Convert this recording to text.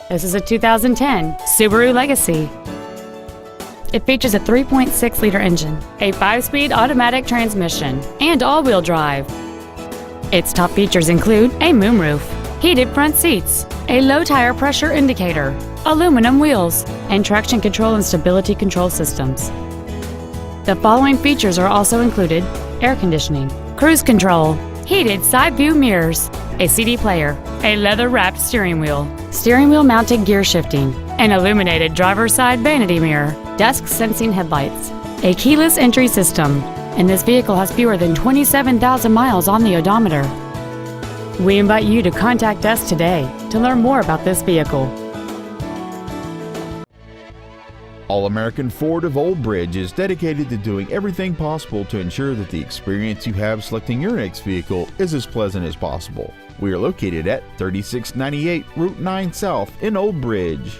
This is a 2010 Subaru Legacy. It features a 3.6-liter engine, a 5-speed automatic transmission, and all-wheel drive. Its top features include a moonroof, heated front seats, a low tire pressure indicator, aluminum wheels, and traction control and stability control systems. The following features are also included: air conditioning, cruise control, heated side view mirrors, a CD player, a leather-wrapped steering wheel mounted gear shifting, an illuminated driver's side vanity mirror, dusk sensing headlights, a keyless entry system, and this vehicle has fewer than 27,000 miles on the odometer. We invite you to contact us today to learn more about this vehicle. All-American Ford of Old Bridge is dedicated to doing everything possible to ensure that the experience you have selecting your next vehicle is as pleasant as possible. We are located at 3698 Route 9 South in Old Bridge.